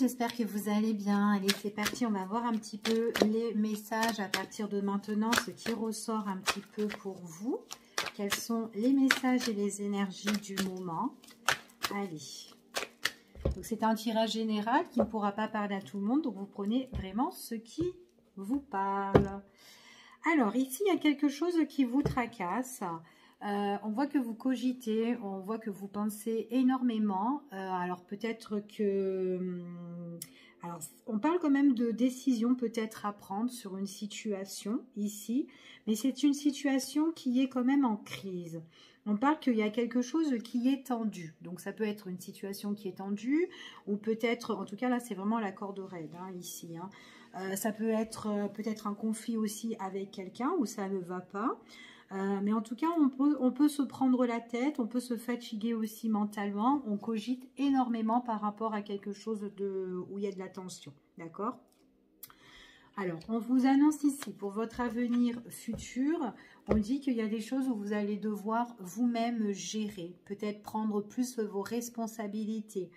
j'espère que vous allez bien. Allez, c'est parti, on va voir un petit peu les messages à partir de maintenant, ce qui ressort un petit peu pour vous. Quels sont les messages et les énergies du moment? Allez. Donc c'est un tirage général qui ne pourra pas parler à tout le monde, donc vous prenez vraiment ce qui vous parle. Alors ici, il y a quelque chose qui vous tracasse. On voit que vous cogitez, on voit que vous pensez énormément. Alors peut-être que... Alors, on parle quand même de décision peut-être à prendre sur une situation ici, mais c'est une situation qui est quand même en crise. On parle qu'il y a quelque chose qui est tendu. Donc ça peut être une situation qui est tendue, ou peut-être, en tout cas là c'est vraiment la corde raide hein, ici. Hein. Ça peut être peut-être un conflit aussi avec quelqu'un où ça ne va pas. Mais en tout cas, on peut se prendre la tête, on peut se fatiguer aussi mentalement. On cogite énormément par rapport à quelque chose où il y a de la tension. D'accord ? Alors, on vous annonce ici, pour votre avenir futur, on dit qu'il y a des choses où vous allez devoir vous-même gérer. Peut-être prendre plus vos responsabilités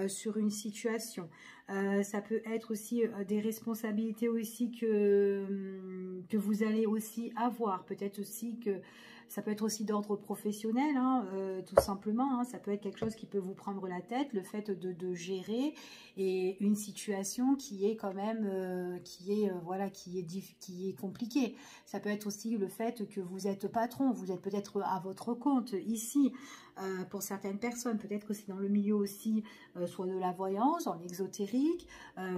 sur une situation. Ça peut être aussi des responsabilités aussi que vous allez aussi avoir. Peut-être aussi que ça peut être aussi d'ordre professionnel, hein, tout simplement. Hein. Ça peut être quelque chose qui peut vous prendre la tête, le fait de gérer et une situation qui est quand même, qui est compliquée. Ça peut être aussi le fait que vous êtes patron, vous êtes peut-être à votre compte ici. Pour certaines personnes, peut-être aussi dans le milieu aussi, soit de la voyance, en exotérique,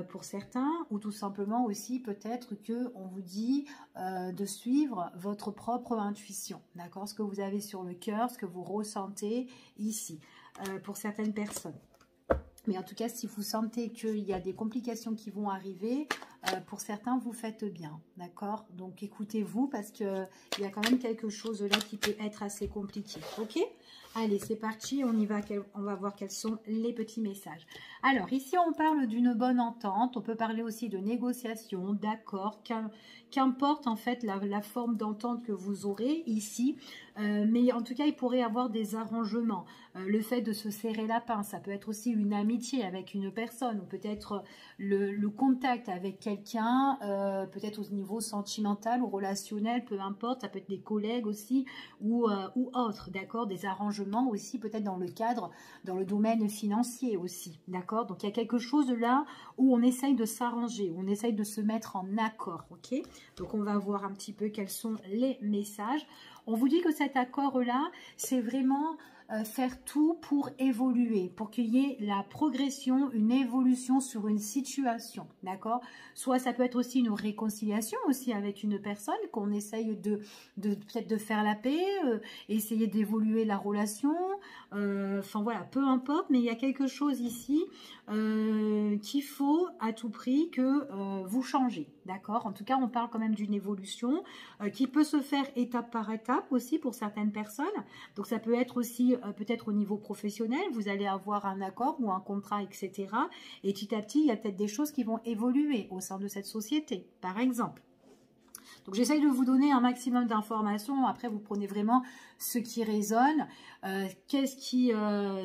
pour certains, ou tout simplement aussi peut-être que on vous dit de suivre votre propre intuition, d'accord, ce que vous avez sur le cœur, ce que vous ressentez ici, pour certaines personnes. Mais en tout cas, si vous sentez qu'il y a des complications qui vont arriver, pour certains, vous faites bien, d'accord? Donc, écoutez-vous parce qu'il y a quand même quelque chose là qui peut être assez compliqué, ok? Allez, c'est parti, on y va, on va voir quels sont les petits messages. Alors, ici, on parle d'une bonne entente, on peut parler aussi de négociation, d'accord, qu'importe en fait la forme d'entente que vous aurez ici, mais en tout cas, il pourrait y avoir des arrangements. Le fait de se serrer la pince, ça peut être aussi une amitié avec une personne, ou peut-être le contact avec quelqu'un, peut-être au niveau sentimental ou relationnel, peu importe, ça peut être des collègues aussi, ou autres, d'accord, des arrangements aussi, peut-être dans le cadre, dans le domaine financier aussi, d'accord. Donc il y a quelque chose là où on essaye de s'arranger, on essaye de se mettre en accord, ok. Donc on va voir un petit peu quels sont les messages. On vous dit que cet accord-là, c'est vraiment faire tout pour évoluer, pour qu'il y ait la progression, une évolution sur une situation, d'accord? Soit ça peut être aussi une réconciliation aussi avec une personne, qu'on essaye peut-être de faire la paix, essayer d'évoluer la relation, enfin voilà, peu importe, mais il y a quelque chose ici qu'il faut à tout prix que vous changez, d'accord? En tout cas, on parle quand même d'une évolution qui peut se faire étape par étape aussi pour certaines personnes. Donc ça peut être aussi peut-être au niveau professionnel, vous allez avoir un accord ou un contrat, etc. Et petit à petit, il y a peut-être des choses qui vont évoluer au sein de cette société, par exemple. Donc j'essaye de vous donner un maximum d'informations. Après, vous prenez vraiment ce qui résonne.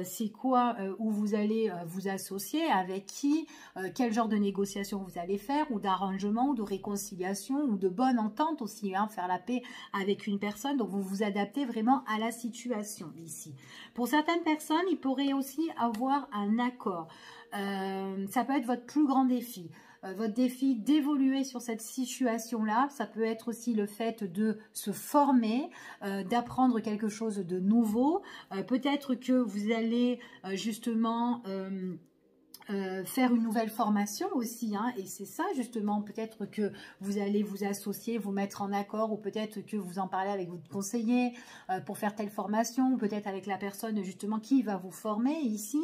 C'est quoi, où vous allez vous associer, avec qui, quel genre de négociation vous allez faire, ou d'arrangement, ou de réconciliation, ou de bonne entente aussi, hein, faire la paix avec une personne. Donc vous vous adaptez vraiment à la situation ici. Pour certaines personnes, il pourrait aussi avoir un accord. Ça peut être votre plus grand défi. Votre défi d'évoluer sur cette situation-là, ça peut être aussi le fait de se former, d'apprendre quelque chose de nouveau. Peut-être que vous allez justement... faire une nouvelle formation aussi, hein, et c'est ça justement, peut-être que vous allez vous associer, vous mettre en accord, ou peut-être que vous en parlez avec votre conseiller pour faire telle formation, ou peut-être avec la personne justement qui va vous former ici,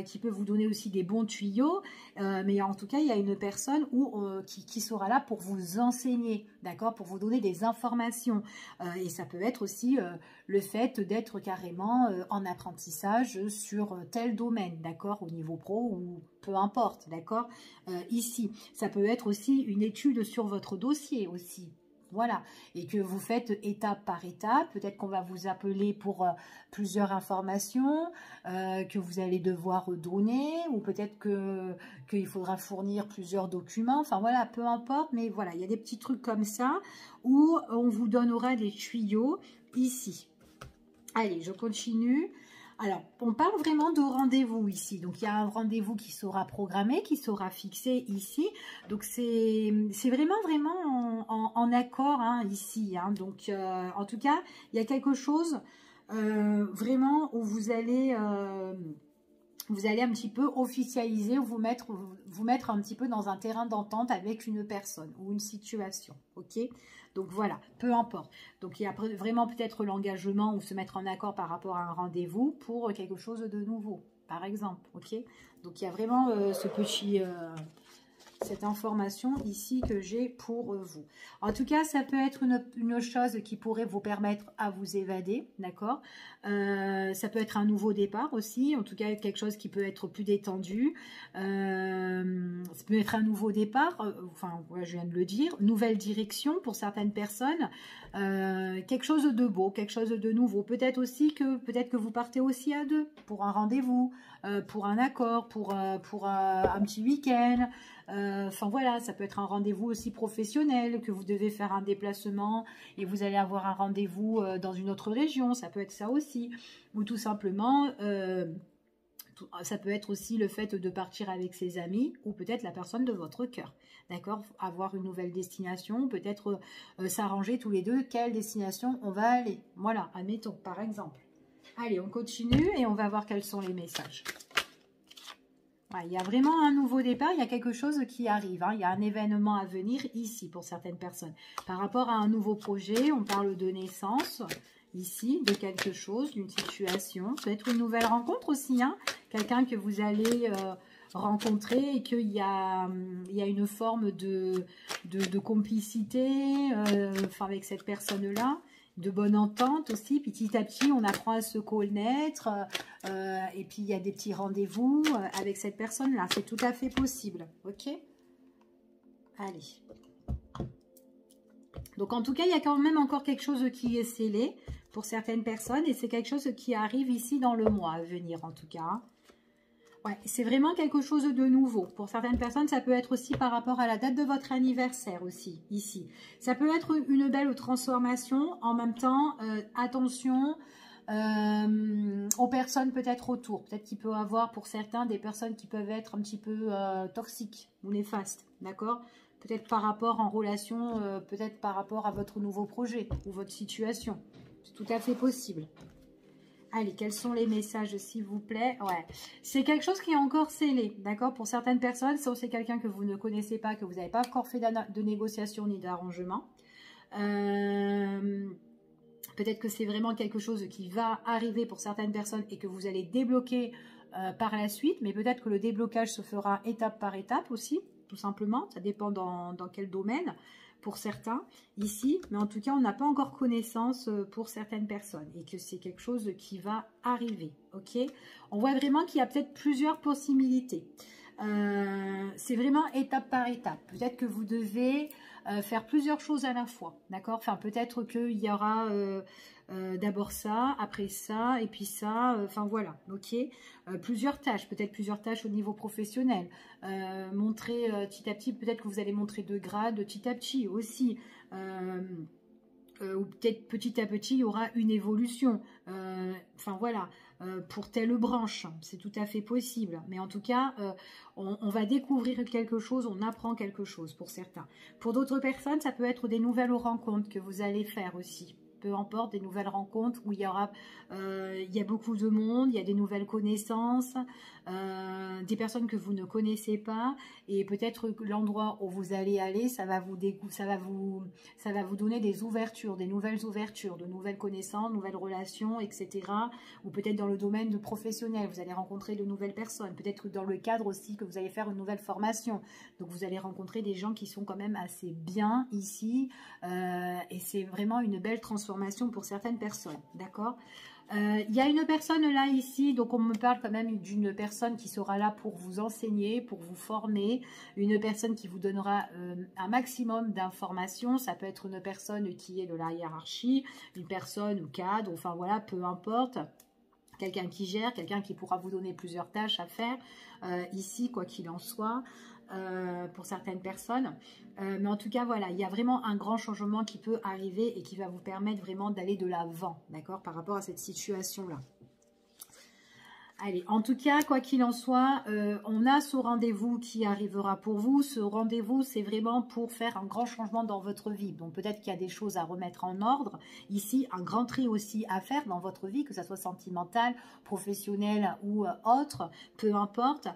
qui peut vous donner aussi des bons tuyaux, mais en tout cas il y a une personne qui sera là pour vous enseigner, d'accord, pour vous donner des informations, et ça peut être aussi le fait d'être carrément en apprentissage sur tel domaine, d'accord, au niveau pro ou peu importe, d'accord. Ici, ça peut être aussi une étude sur votre dossier aussi, Voilà, et que vous faites étape par étape. Peut-être qu'on va vous appeler pour plusieurs informations que vous allez devoir donner, ou peut-être qu'il faudra fournir plusieurs documents. Enfin voilà, peu importe, mais voilà, il y a des petits trucs comme ça où on vous donnera des tuyaux ici. Allez, je continue. Alors, on parle vraiment de rendez-vous ici. Donc, il y a un rendez-vous qui sera programmé, qui sera fixé ici. Donc, c'est vraiment en accord hein, ici. Hein. Donc, en tout cas, il y a quelque chose vraiment où vous allez un petit peu officialiser ou vous mettre un petit peu dans un terrain d'entente avec une personne ou une situation. Ok ? Donc voilà, peu importe. Donc il y a vraiment peut-être l'engagement ou se mettre en accord par rapport à un rendez-vous pour quelque chose de nouveau, par exemple. Ok ? Donc il y a vraiment cette information ici que j'ai pour vous. En tout cas, ça peut être une chose qui pourrait vous permettre à vous évader, d'accord ? Ça peut être un nouveau départ aussi, en tout cas quelque chose qui peut être plus détendu. Ça peut être un nouveau départ, enfin, voilà, je viens de le dire, nouvelle direction pour certaines personnes, quelque chose de beau, quelque chose de nouveau. Peut-être que vous partez aussi à deux pour un rendez-vous, pour un accord, pour un petit week-end. Enfin voilà, ça peut être un rendez-vous aussi professionnel, que vous devez faire un déplacement et vous allez avoir un rendez-vous dans une autre région, ça peut être ça aussi. Ou tout simplement, ça peut être aussi le fait de partir avec ses amis ou peut-être la personne de votre cœur. D'accord ? Avoir une nouvelle destination, peut-être s'arranger tous les deux quelle destination on va aller. Voilà, admettons, par exemple. Allez, on continue et on va voir quels sont les messages. Il y a vraiment un nouveau départ, il y a quelque chose qui arrive, hein. Il y a un événement à venir ici pour certaines personnes. Par rapport à un nouveau projet, on parle de naissance, ici, de quelque chose, d'une situation. Peut-être une nouvelle rencontre aussi, hein. Quelqu'un que vous allez rencontrer et qu'il y a une forme de complicité avec cette personne-là. De bonne entente aussi, puis petit à petit on apprend à se connaître et puis il y a des petits rendez-vous avec cette personne-là, c'est tout à fait possible, ok? Allez. Donc en tout cas il y a quand même encore quelque chose qui est scellé pour certaines personnes et c'est quelque chose qui arrive ici dans le mois à venir en tout cas. Ouais, c'est vraiment quelque chose de nouveau. Pour certaines personnes, ça peut être aussi par rapport à la date de votre anniversaire aussi, ici. Ça peut être une belle transformation. En même temps, attention aux personnes peut-être autour. Peut-être qu'il peut y avoir pour certains des personnes qui peuvent être un petit peu toxiques ou néfastes, d'accord ? Peut-être par rapport en relation, peut-être par rapport à votre nouveau projet ou votre situation. C'est tout à fait possible. Allez, quels sont les messages, s'il vous plaît? Ouais, c'est quelque chose qui est encore scellé, d'accord? Pour certaines personnes, c'est quelqu'un que vous ne connaissez pas, que vous n'avez pas encore fait de négociation ni d'arrangement. Peut-être que c'est vraiment quelque chose qui va arriver pour certaines personnes et que vous allez débloquer par la suite. Mais peut-être que le déblocage se fera étape par étape aussi, tout simplement. Ça dépend dans quel domaine. Pour certains ici, mais en tout cas on n'a pas encore connaissance pour certaines personnes et que c'est quelque chose qui va arriver, ok? On voit vraiment qu'il y a peut-être plusieurs possibilités, c'est vraiment étape par étape. Peut-être que vous devez faire plusieurs choses à la fois, d'accord? Enfin peut-être qu'il y aura d'abord ça, après ça, et puis ça, enfin voilà, ok, plusieurs tâches, peut-être plusieurs tâches au niveau professionnel, montrer petit à petit, peut-être que vous allez montrer de grade petit à petit aussi, ou peut-être petit à petit, il y aura une évolution, enfin voilà, pour telle branche, c'est tout à fait possible, mais en tout cas, on va découvrir quelque chose, on apprend quelque chose pour certains. Pour d'autres personnes, ça peut être des nouvelles rencontres que vous allez faire aussi. Peu importe, des nouvelles rencontres où il y a beaucoup de monde, il y a des nouvelles connaissances, des personnes que vous ne connaissez pas, et peut-être l'endroit où vous allez aller, ça va vous donner des ouvertures, des nouvelles ouvertures, de nouvelles connaissances, nouvelles relations, etc. Ou peut-être dans le domaine de professionnel, vous allez rencontrer de nouvelles personnes, peut-être dans le cadre aussi que vous allez faire une nouvelle formation, donc vous allez rencontrer des gens qui sont quand même assez bien ici, et c'est vraiment une belle transformation transformation pour certaines personnes, d'accord? Il y a une personne là ici, donc on me parle quand même d'une personne qui sera là pour vous enseigner, pour vous former, une personne qui vous donnera un maximum d'informations. Ça peut être une personne qui est de la hiérarchie, une personne ou cadre, enfin voilà, peu importe. Quelqu'un qui gère, quelqu'un qui pourra vous donner plusieurs tâches à faire ici, quoi qu'il en soit, pour certaines personnes. Mais en tout cas, voilà, il y a vraiment un grand changement qui peut arriver et qui va vous permettre vraiment d'aller de l'avant, d'accord, par rapport à cette situation-là. Allez, en tout cas, quoi qu'il en soit, on a ce rendez-vous qui arrivera pour vous. Ce rendez-vous, c'est vraiment pour faire un grand changement dans votre vie. Donc, peut-être qu'il y a des choses à remettre en ordre. Ici, un grand tri aussi à faire dans votre vie, que ça soit sentimental, professionnel ou autre, peu importe.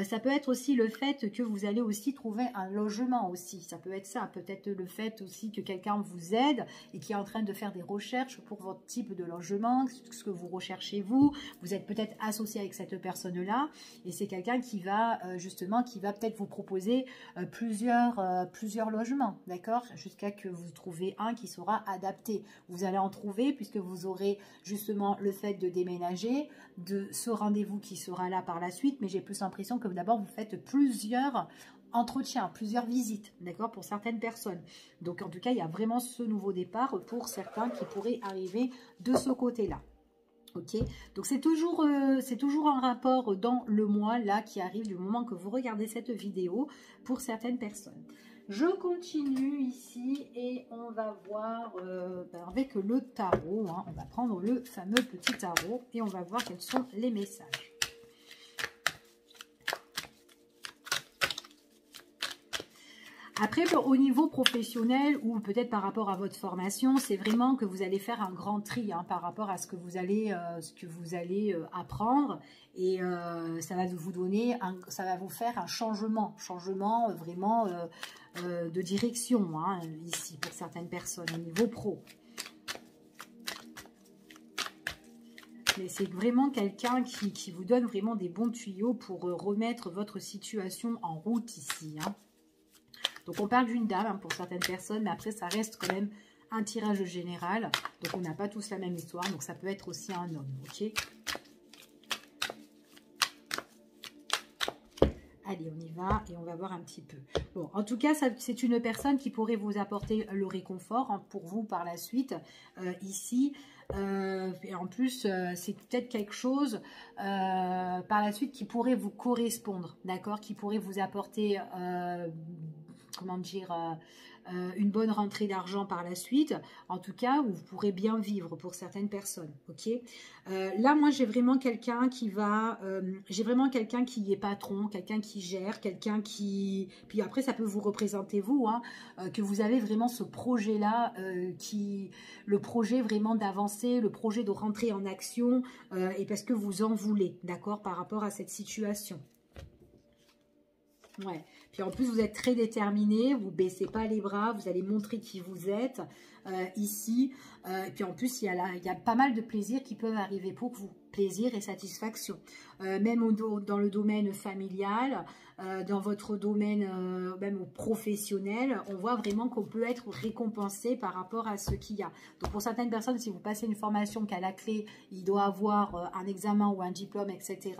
Ça peut être aussi le fait que vous allez aussi trouver un logement aussi. Ça peut être ça. Peut-être le fait aussi que quelqu'un vous aide et qui est en train de faire des recherches pour votre type de logement, ce que vous recherchez vous. Vous êtes peut-être associé avec cette personne-là et c'est quelqu'un qui va justement, qui va peut-être vous proposer plusieurs logements, d'accord, jusqu'à que vous trouviez un qui sera adapté. Vous allez en trouver puisque vous aurez justement le fait de déménager, de ce rendez-vous qui sera là par la suite, mais j'ai plus l'impression que d'abord vous faites plusieurs entretiens, plusieurs visites, d'accord, pour certaines personnes. Donc en tout cas, il y a vraiment ce nouveau départ pour certains qui pourraient arriver de ce côté-là. Ok, donc c'est toujours un rapport dans le mois là qui arrive du moment que vous regardez cette vidéo pour certaines personnes. Je continue ici et on va voir avec le tarot, hein, on va prendre le fameux petit tarot et on va voir quels sont les messages. Après, au niveau professionnel ou peut-être par rapport à votre formation, c'est vraiment que vous allez faire un grand tri hein, par rapport à ce que vous allez apprendre et ça va vous donner, ça va vous faire un changement vraiment de direction hein, ici pour certaines personnes au niveau pro. Mais c'est vraiment quelqu'un qui vous donne vraiment des bons tuyaux pour remettre votre situation en route ici, hein. Donc, on parle d'une dame hein, pour certaines personnes, mais après, ça reste quand même un tirage général. Donc, on n'a pas tous la même histoire. Donc, ça peut être aussi un homme, ok? Allez, on y va et on va voir un petit peu. Bon, en tout cas, c'est une personne qui pourrait vous apporter le réconfort hein, pour vous par la suite, ici. Et en plus, c'est peut-être quelque chose par la suite qui pourrait vous correspondre, d'accord? Qui pourrait vous apporter... comment dire, une bonne rentrée d'argent par la suite, en tout cas, où vous pourrez bien vivre pour certaines personnes, ok? Là, moi, j'ai vraiment quelqu'un qui va, qui est patron, quelqu'un qui gère, quelqu'un qui, puis après, ça peut vous représenter vous, hein, que vous avez vraiment ce projet-là, le projet vraiment d'avancer, le projet de rentrer en action, et parce que vous en voulez, d'accord, par rapport à cette situation. Ouais. Puis en plus, vous êtes très déterminé, vous ne baissez pas les bras, vous allez montrer qui vous êtes ici. Et puis en plus, il y a pas mal de plaisirs qui peuvent arriver pour vous. Plaisir et satisfaction. Même dans le domaine familial, dans votre domaine même professionnel, on voit vraiment qu'on peut être récompensé par rapport à ce qu'il y a. Donc pour certaines personnes, si vous passez une formation qu'à la clé, il doit avoir un examen ou un diplôme, etc.,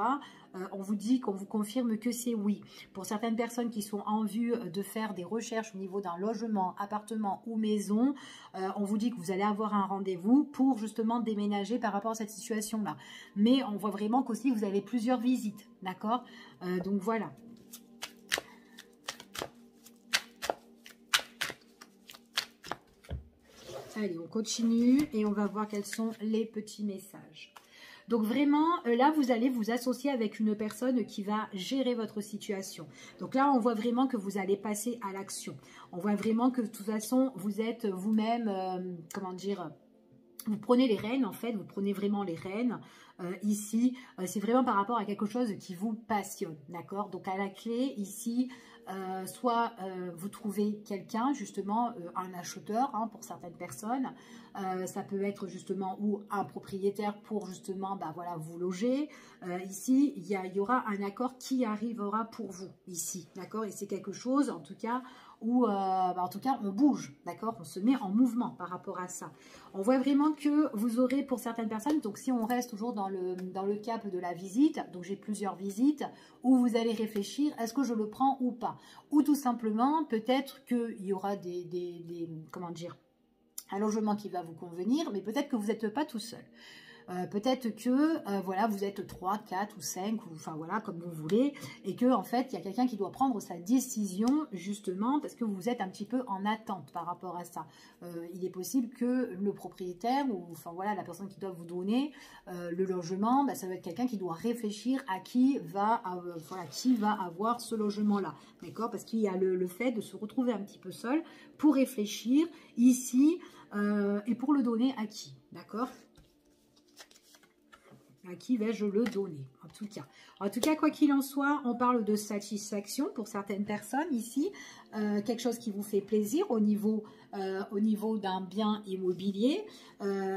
on vous dit, qu'on vous confirme que c'est oui. Pour certaines personnes qui sont en vue de faire des recherches au niveau d'un logement, appartement ou maison, on vous dit que vous allez avoir un rendez-vous pour justement déménager par rapport à cette situation-là. Mais on voit vraiment qu'aussi vous avez plusieurs visites, d'accord? Donc voilà. Allez, on continue et on va voir quels sont les petits messages. Donc vraiment, là, vous allez vous associer avec une personne qui va gérer votre situation. Donc là, on voit vraiment que vous allez passer à l'action. On voit vraiment que de toute façon, vous êtes vous-même, comment dire, vous prenez les rênes, en fait, vous prenez vraiment les rênes ici. C'est vraiment par rapport à quelque chose qui vous passionne, d'accord? Donc à la clé, ici, soit vous trouvez quelqu'un, justement, un acheteur hein, pour certaines personnes. Ça peut être justement ou un propriétaire pour justement bah, voilà, vous loger. Ici, il y aura un accord qui arrivera pour vous, ici, d'accord? Et c'est quelque chose, en tout cas, ou en tout cas on bouge, d'accord, on se met en mouvement par rapport à ça. On voit vraiment que vous aurez pour certaines personnes, donc si on reste toujours dans le cap de la visite, donc j'ai plusieurs visites, où vous allez réfléchir, est-ce que je le prends ou pas? Ou tout simplement, peut-être qu'il y aura comment dire, un logement qui va vous convenir, mais peut-être que vous n'êtes pas tout seul. Peut-être que voilà, vous êtes 3, 4 ou 5, ou, enfin voilà, comme vous voulez, et que en fait, il y a quelqu'un qui doit prendre sa décision, justement, parce que vous êtes un petit peu en attente par rapport à ça. Il est possible que le propriétaire, ou enfin voilà, la personne qui doit vous donner le logement, ça va être quelqu'un qui doit réfléchir à qui va avoir ce logement-là, d'accord? Parce qu'il y a le fait de se retrouver un petit peu seul pour réfléchir ici, et pour le donner à qui, d'accord? À qui vais-je le donner, en tout cas. En tout cas, quoi qu'il en soit, on parle de satisfaction pour certaines personnes ici. Quelque chose qui vous fait plaisir au niveau d'un bien immobilier.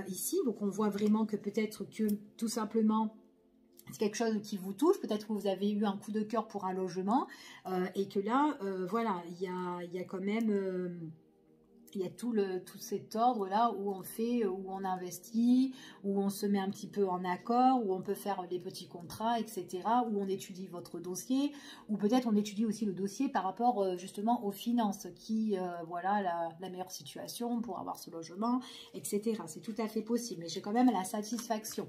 Ici, donc on voit vraiment que peut-être que tout simplement, c'est quelque chose qui vous touche. Peut-être que vous avez eu un coup de cœur pour un logement. Et que là, voilà, il y a quand même... il y a tout cet ordre-là où on investit, où on se met un petit peu en accord, où on peut faire des petits contrats, etc., où on étudie votre dossier, ou peut-être on étudie aussi le dossier par rapport justement aux finances, voilà, la meilleure situation pour avoir ce logement, etc. C'est tout à fait possible, mais j'ai quand même la satisfaction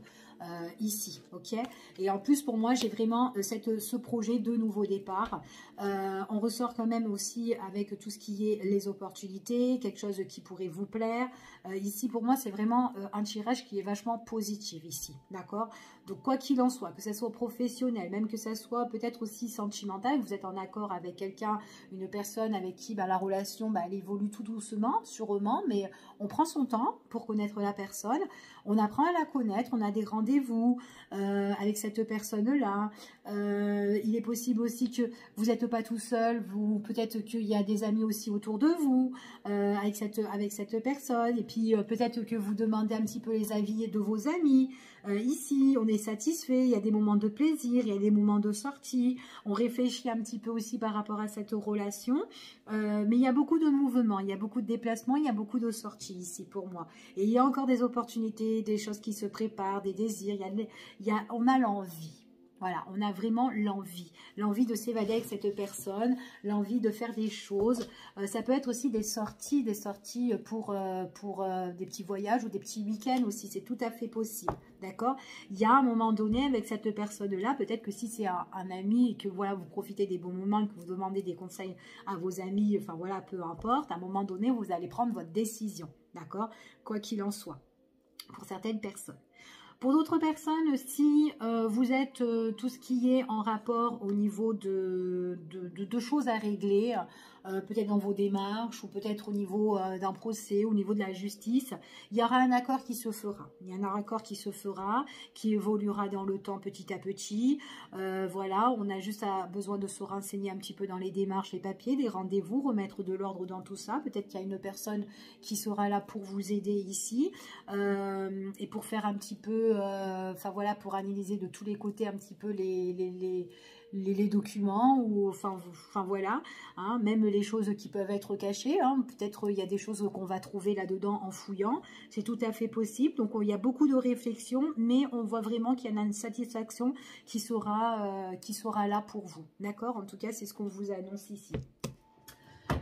ici, ok? Et en plus, pour moi, j'ai vraiment ce projet de nouveau départ. On ressort quand même aussi avec tout ce qui est les opportunités, quelque chose qui pourrait vous plaire. Ici, pour moi, c'est vraiment un tirage qui est vachement positif ici, d'accord? Donc, quoi qu'il en soit, que ce soit professionnel, même que ce soit peut-être aussi sentimental, vous êtes en accord avec quelqu'un, une personne avec qui la relation, elle évolue tout doucement, sûrement, mais on prend son temps pour connaître la personne, on apprend à la connaître, on a des rendez-vous avec cette personne-là. Il est possible aussi que vous n'êtes pas tout seul, peut-être qu'il y a des amis aussi autour de vous avec cette personne, et puis peut-être que vous demandez un petit peu les avis de vos amis. Ici, on est satisfait, il y a des moments de plaisir, il y a des moments de sortie, on réfléchit un petit peu aussi par rapport à cette relation, mais il y a beaucoup de mouvements, il y a beaucoup de déplacements, il y a beaucoup de sorties ici pour moi. Et il y a encore des opportunités, des choses qui se préparent, des désirs, on a l'envie. Voilà, on a vraiment l'envie de s'évader avec cette personne, l'envie de faire des choses. Ça peut être aussi des sorties pour des petits voyages ou des petits week-ends aussi, c'est tout à fait possible, d'accord? Il y a un moment donné avec cette personne-là, peut-être que si c'est un ami et que voilà, vous profitez des bons moments, que vous demandez des conseils à vos amis, enfin voilà, peu importe, à un moment donné, vous allez prendre votre décision, d'accord? Quoi qu'il en soit, pour certaines personnes. Pour d'autres personnes, si vous êtes tout ce qui est en rapport au niveau de choses à régler, peut-être dans vos démarches, ou peut-être au niveau d'un procès, au niveau de la justice, il y aura un accord qui se fera. Il y a un accord qui se fera, qui évoluera dans le temps petit à petit. Voilà, on a juste besoin de se renseigner un petit peu dans les démarches, les papiers, des rendez-vous, remettre de l'ordre dans tout ça. Peut-être qu'il y a une personne qui sera là pour vous aider ici, et pour faire un petit peu, enfin voilà, pour analyser de tous les côtés un petit peu les documents, ou enfin voilà, hein, même les choses qui peuvent être cachées, hein, peut-être il y a des choses qu'on va trouver là-dedans en fouillant, c'est tout à fait possible. Donc il y a beaucoup de réflexion, mais on voit vraiment qu'il y en a une satisfaction qui sera là pour vous, d'accord? En tout cas, c'est ce qu'on vous annonce ici.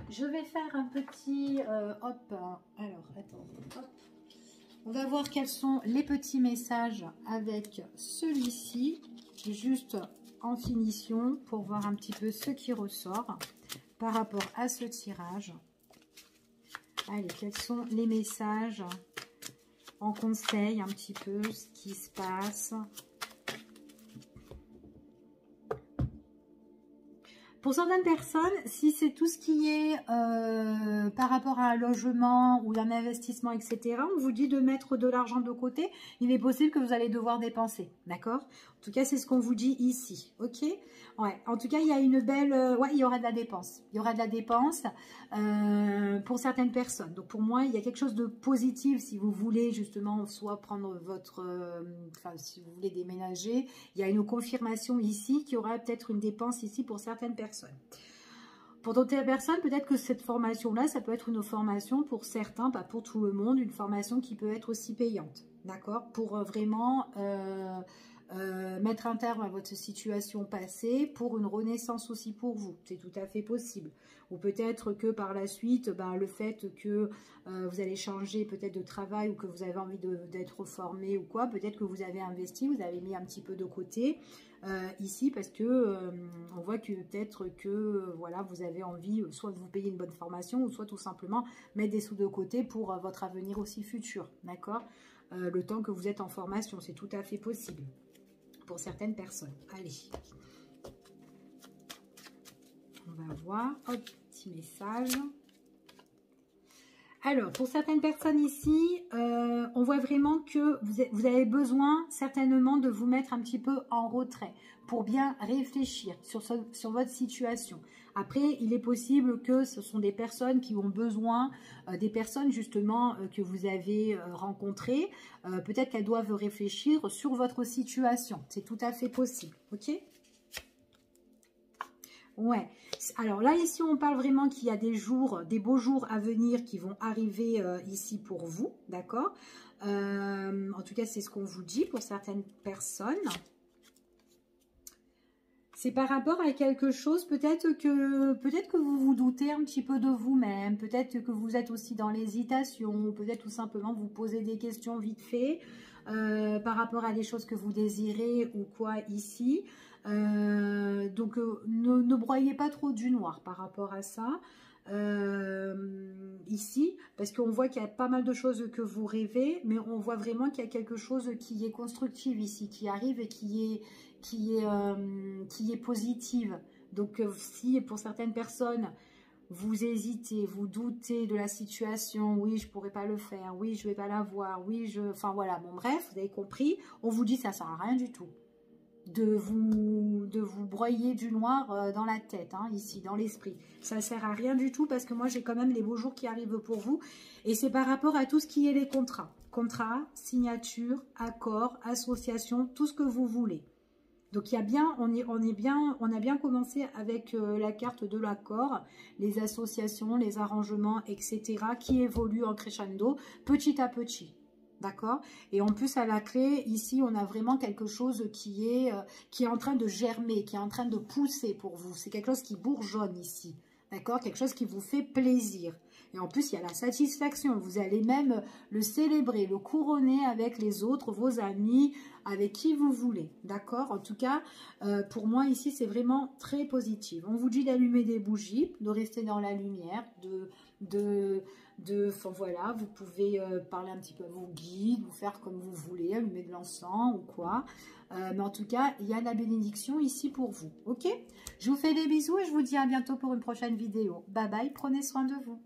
Je vais faire un petit hop, alors attendez, hop. On va voir quels sont les petits messages avec celui-ci, juste en finition, pour voir un petit peu ce qui ressort par rapport à ce tirage. Allez, quels sont les messages en conseil, un petit peu ce qui se passe. Pour certaines personnes, si c'est tout ce qui est par rapport à un logement ou un investissement, etc., on vous dit de mettre de l'argent de côté. Il est possible que vous allez devoir dépenser, d'accord? En tout cas, c'est ce qu'on vous dit ici, ok? Ouais, en tout cas, il y a une belle... ouais, il y aura de la dépense. Il y aura de la dépense pour certaines personnes. Donc, pour moi, il y a quelque chose de positif si vous voulez justement soit prendre votre... enfin, si vous voulez déménager. Il y a une confirmation ici qu'il y aura peut-être une dépense ici pour certaines personnes. Pour d'autres personnes, peut-être que cette formation-là, ça peut être une formation pour certains, pas pour tout le monde, une formation qui peut être aussi payante, d'accord? Pour vraiment mettre un terme à votre situation passée, pour une renaissance aussi pour vous, c'est tout à fait possible. Ou peut-être que par la suite, le fait que vous allez changer peut-être de travail ou que vous avez envie d'être formé ou quoi, peut-être que vous avez investi, vous avez mis un petit peu de côté ici parce que on voit que peut-être que voilà, vous avez envie soit de vous payer une bonne formation ou soit tout simplement mettre des sous de côté pour votre avenir aussi futur, d'accord? Le temps que vous êtes en formation, c'est tout à fait possible pour certaines personnes. Allez. On va voir. Hop, petit message. Alors, pour certaines personnes ici, on voit vraiment que vous avez besoin certainement de vous mettre un petit peu en retrait pour bien réfléchir sur votre situation. Après, il est possible que ce sont des personnes qui ont besoin, des personnes justement que vous avez rencontrées, peut-être qu'elles doivent réfléchir sur votre situation. C'est tout à fait possible, ok ? Ouais, alors là ici on parle vraiment qu'il y a des jours, des beaux jours à venir qui vont arriver ici pour vous, d'accord? En tout cas c'est ce qu'on vous dit pour certaines personnes. C'est par rapport à quelque chose, peut-être que vous vous doutez un petit peu de vous-même, peut-être que vous êtes aussi dans l'hésitation, peut-être tout simplement vous posez des questions vite fait par rapport à des choses que vous désirez ou quoi ici. Donc ne broyez pas trop du noir par rapport à ça ici, parce qu'on voit qu'il y a pas mal de choses que vous rêvez, mais on voit vraiment qu'il y a quelque chose qui est constructive ici, qui arrive et qui est positive. Donc si pour certaines personnes vous hésitez, vous doutez de la situation, oui je pourrais pas le faire, oui je vais pas l'avoir, oui enfin voilà, bon bref, vous avez compris, on vous dit ça sert à rien du tout de vous broyer du noir dans la tête, hein, ici, dans l'esprit. Ça ne sert à rien du tout parce que moi, j'ai quand même les beaux jours qui arrivent pour vous. Et c'est par rapport à tout ce qui est les contrats. Contrats, signatures, accords, associations, tout ce que vous voulez. Donc, il y a bien, on a bien commencé avec la carte de l'accord, les associations, les arrangements, etc. qui évoluent en crescendo petit à petit. D'accord? Et en plus, à la clé, ici, on a vraiment quelque chose qui est en train de germer, qui est en train de pousser pour vous. C'est quelque chose qui bourgeonne ici. D'accord? Quelque chose qui vous fait plaisir. Et en plus, il y a la satisfaction. Vous allez même le célébrer, le couronner avec les autres, vos amis, avec qui vous voulez. D'accord? En tout cas, pour moi, ici, c'est vraiment très positif. On vous dit d'allumer des bougies, de rester dans la lumière, enfin, voilà, vous pouvez parler un petit peu à vos guides, vous faire comme vous voulez, allumer de l'encens ou quoi. Mais en tout cas, il y a la bénédiction ici pour vous. Ok? Je vous fais des bisous et je vous dis à bientôt pour une prochaine vidéo. Bye bye, prenez soin de vous.